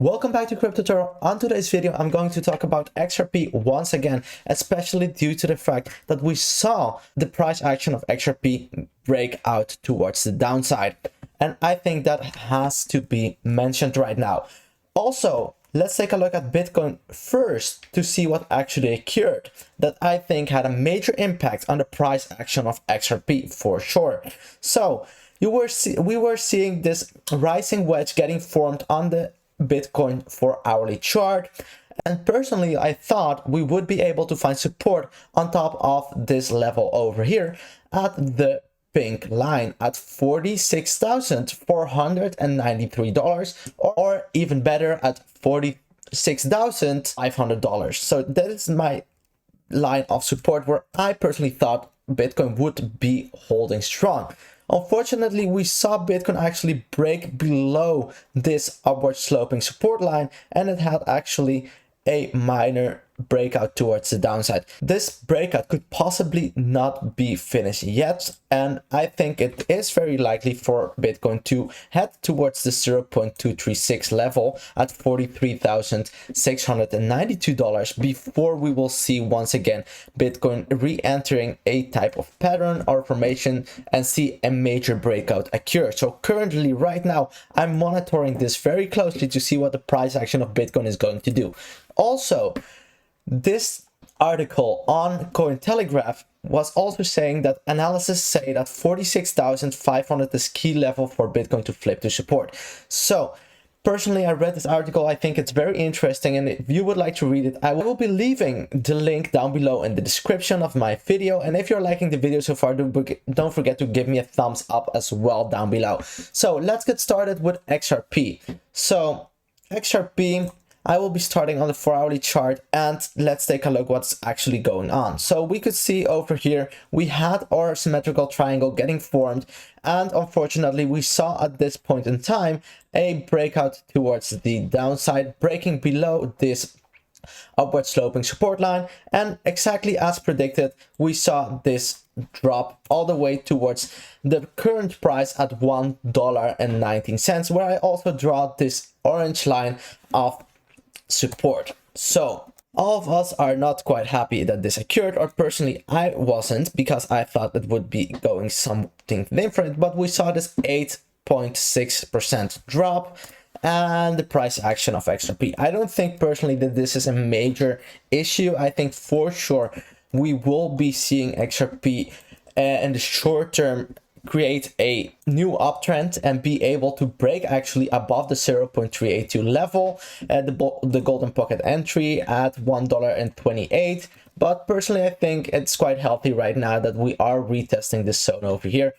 Welcome back to Crypto Tutorial. On today's video, I'm going to talk about XRP once again, especially due to the fact that we saw the price action of XRP break out towards the downside. And I think that has to be mentioned right now. Also, let's take a look at Bitcoin first to see what actually occurred that I think had a major impact on the price action of XRP for sure. So we were seeing this rising wedge getting formed on the Bitcoin 4-hourly chart, and personally I thought we would be able to find support on top of this level over here at the pink line at $46,493 or even better at $46,500. So that is my line of support where I personally thought Bitcoin would be holding strong. Unfortunately, we saw Bitcoin actually break below this upward sloping support line, and it had actually a minor breakout towards the downside. This breakout could possibly not be finished yet, and I think it is very likely for Bitcoin to head towards the 0.236 level at $43,692 before we will see once again Bitcoin re-entering a type of pattern or formation and see a major breakout occur. So currently right now I'm monitoring this very closely to see what the price action of Bitcoin is going to do. Also, this article on Cointelegraph was also saying that analysts say that 46,500 is key level for Bitcoin to flip to support. So personally, I read this article. I think it's very interesting, and if you would like to read it, I will be leaving the link down below in the description of my video. And if you're liking the video so far, don't forget to give me a thumbs up as well down below. So let's get started with XRP. So XRP, I will be starting on the 4-hourly chart, and let's take a look what's actually going on. So we could see over here we had our symmetrical triangle getting formed, and unfortunately we saw at this point in time a breakout towards the downside, breaking below this upward sloping support line, and exactly as predicted we saw this drop all the way towards the current price at $1.19, where I also draw this orange line of support. So all of us are not quite happy that this occurred, or personally I wasn't, because I thought it would be going something different, but we saw this 8.6% drop and the price action of XRP. I don't think personally that this is a major issue. I think for sure we will be seeing XRP in the short term create a new uptrend and be able to break actually above the 0.382 level at the golden pocket entry at $1.28. But personally I think it's quite healthy right now that we are retesting this zone over here.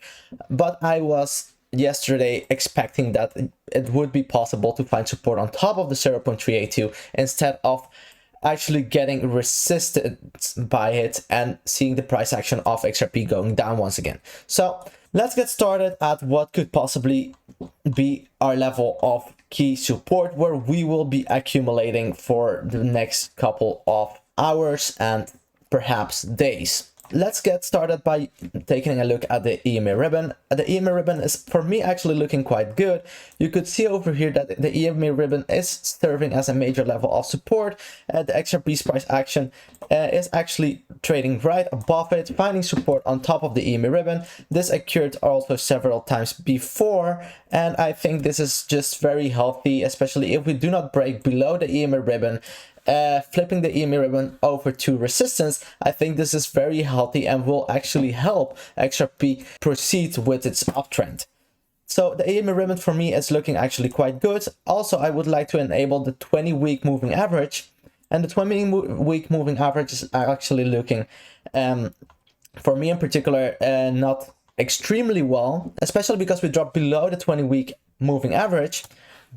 But I was yesterday expecting that it would be possible to find support on top of the 0.382 instead of actually getting resisted by it and seeing the price action of XRP going down once again. So let's get started at what could possibly be our level of key support, where we will be accumulating for the next couple of hours and perhaps days. Let's get started by taking a look at the EMA Ribbon. The EMA Ribbon is, for me, actually looking quite good. You could see over here that the EMA Ribbon is serving as a major level of support. The XRP's price action is actually trading right above it, finding support on top of the EMA Ribbon. This occurred also several times before, and I think this is just very healthy, especially if we do not break below the EMA Ribbon. Flipping the EMA Ribbon over to resistance, I think this is very healthy and will actually help XRP proceed with its uptrend. So the EMA Ribbon for me is looking actually quite good. Also, I would like to enable the 20-week moving average, and the 20-week moving average is actually looking, for me in particular, not extremely well, especially because we dropped below the 20-week moving average.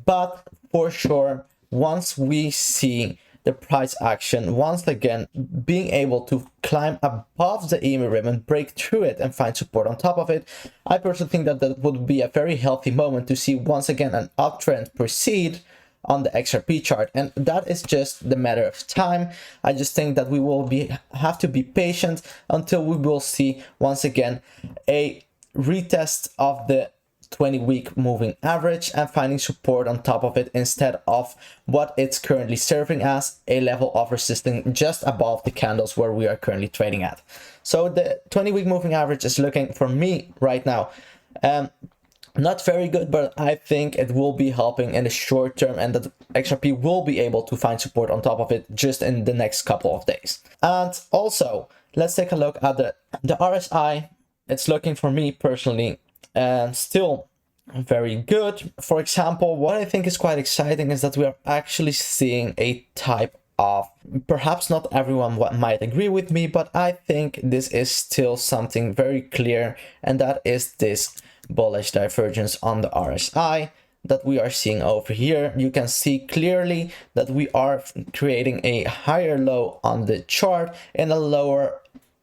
But for sure, once we see the price action once again being able to climb above the EMA Ribbon, break through it and find support on top of it, I personally think that that would be a very healthy moment to see once again an uptrend proceed on the XRP chart, and that is just the matter of time. I just think that we will have to be patient until we will see once again a retest of the 20-week moving average and finding support on top of it instead of what it's currently serving as, a level of resistance just above the candles where we are currently trading at. So the 20-week moving average is looking for me right now not very good, but I think it will be helping in the short term and that XRP will be able to find support on top of it just in the next couple of days. And also, let's take a look at the RSI. It's looking for me personally still very good. For example, what I think is quite exciting is that we are actually seeing a type of, perhaps not everyone might agree with me, but I think this is still something very clear, and that is this bullish divergence on the RSI that we are seeing over here. You can see clearly that we are creating a higher low on the chart and a lower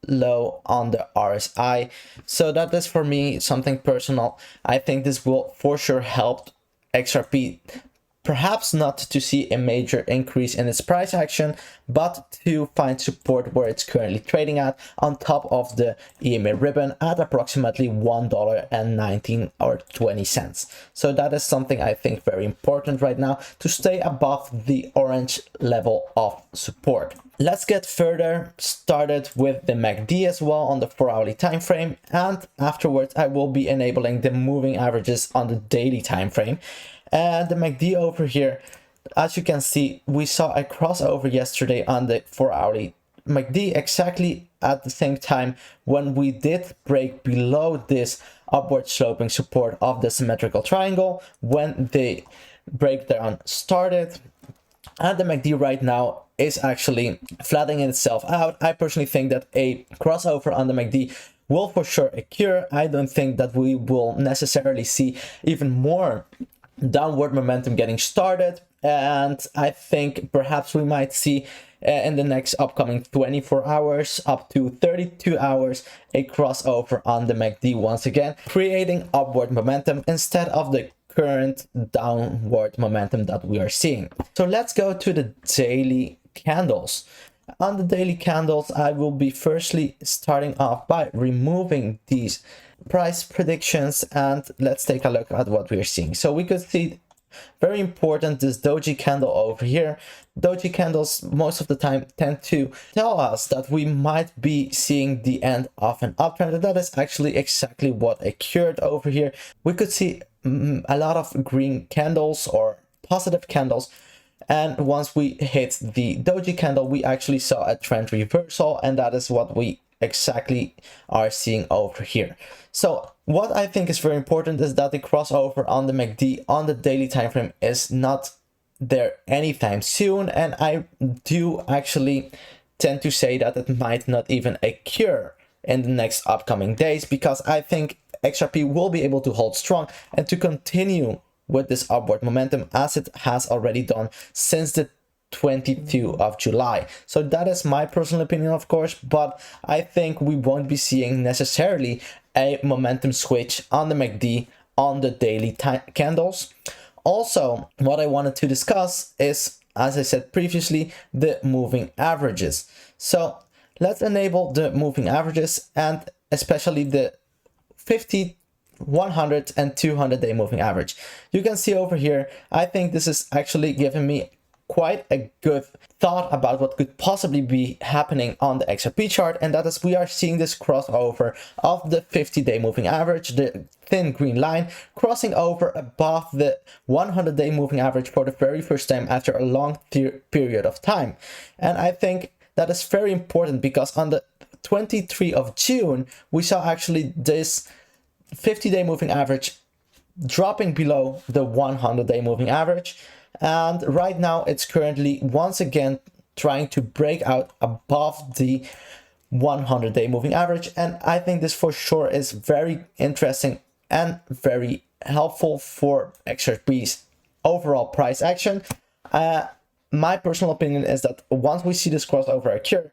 low on the RSI. So that is for me something personal. I think this will for sure help XRP, perhaps not to see a major increase in its price action, but to find support where it's currently trading at on top of the EMA Ribbon at approximately $1.19 or 20 cents. So that is something I think very important right now, to stay above the orange level of support. Let's get further started with the MACD as well on the 4-hourly time frame, and afterwards I will be enabling the moving averages on the daily time frame. And the MACD over here, as you can see, we saw a crossover yesterday on the 4-hourly MACD exactly at the same time when we did break below this upward sloping support of the symmetrical triangle when the breakdown started. And the MACD right now is actually flattening itself out. I personally think that a crossover on the MACD will for sure occur. I don't think that we will necessarily see even more downward momentum getting started, and I think perhaps we might see in the next upcoming 24 hours up to 32 hours a crossover on the MACD once again, creating upward momentum instead of the current downward momentum that we are seeing. So let's go to the daily candles. On the daily candles, I will be firstly starting off by removing these price predictions, and let's take a look at what we're seeing. So we could see, very important, this doji candle over here. Doji candles most of the time tend to tell us that we might be seeing the end of an uptrend, and that is actually exactly what occurred over here. We could see a lot of green candles or positive candles, and once we hit the doji candle we actually saw a trend reversal, and that is what we exactly are seeing over here. So what I think is very important is that the crossover on the MACD on the daily time frame is not there anytime soon, and I do actually tend to say that it might not even occur in the next upcoming days, because I think XRP will be able to hold strong and to continue with this upward momentum as it has already done since the 22nd of July. So that is my personal opinion, of course, but I think we won't be seeing necessarily a momentum switch on the MACD on the daily candles. Also, what I wanted to discuss is, as I said previously, the moving averages. So let's enable the moving averages, and especially the 50, 100 and 200-day moving average. You can see over here, I think this is actually giving me quite a good thought about what could possibly be happening on the XRP chart, and that is we are seeing this crossover of the 50-day moving average, the thin green line, crossing over above the 100-day moving average for the very first time after a long period of time. And I think that is very important because on the 23rd of June we saw actually this 50-day moving average dropping below the 100-day moving average, and right now it's currently once again trying to break out above the 100-day moving average, and I think this for sure is very interesting and very helpful for XRP's overall price action. My personal opinion is that once we see this crossover occur,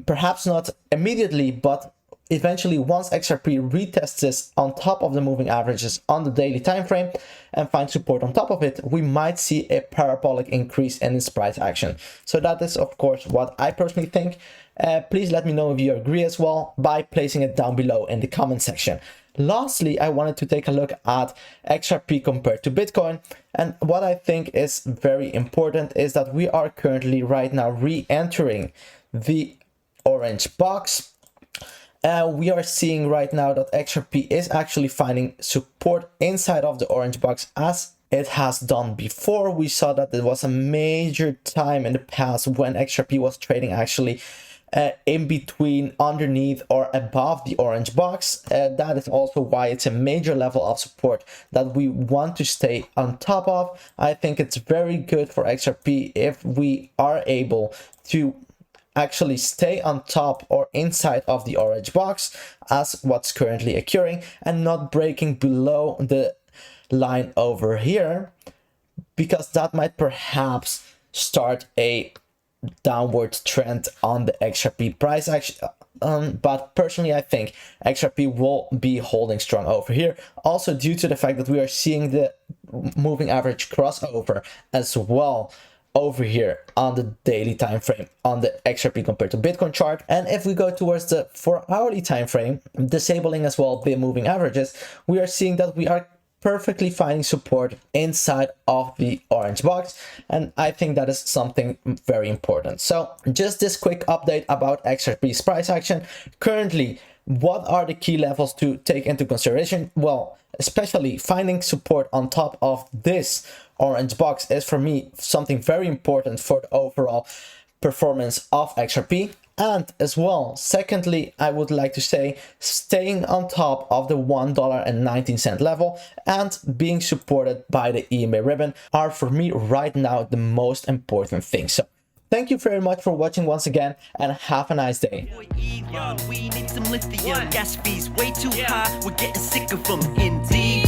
perhaps not immediately, but eventually, once XRP retests this on top of the moving averages on the daily time frame and finds support on top of it, we might see a parabolic increase in its price action. So that is, of course, what I personally think. Please let me know if you agree as well by placing it down below in the comment section. Lastly, I wanted to take a look at XRP compared to Bitcoin. And what I think is very important is that we are currently right now re-entering the orange box. We are seeing right now that XRP is actually finding support inside of the orange box as it has done before. We saw that there was a major time in the past when XRP was trading actually in between, underneath or above the orange box. That is also why it's a major level of support that we want to stay on top of. I think it's very good for XRP if we are able to actually stay on top or inside of the orange box as what's currently occurring, and not breaking below the line over here, because that might perhaps start a downward trend on the XRP price action. But personally, I think XRP will be holding strong over here, also due to the fact that we are seeing the moving average crossover as well over here on the daily time frame on the XRP compared to Bitcoin chart. And if we go towards the 4-hourly time frame, disabling as well the moving averages, we are seeing that we are perfectly finding support inside of the orange box, and I think that is something very important. So just this quick update about XRP's price action. Currently, what are the key levels to take into consideration? Well, especially finding support on top of this orange box is for me something very important for the overall performance of XRP. And as well, secondly, I would like to say staying on top of the $1.19 level and being supported by the EMA Ribbon are for me right now the most important things. So thank you very much for watching once again, and have a nice day. We need some lithium. Gas fees way too high. We're getting sick of them. Indeed.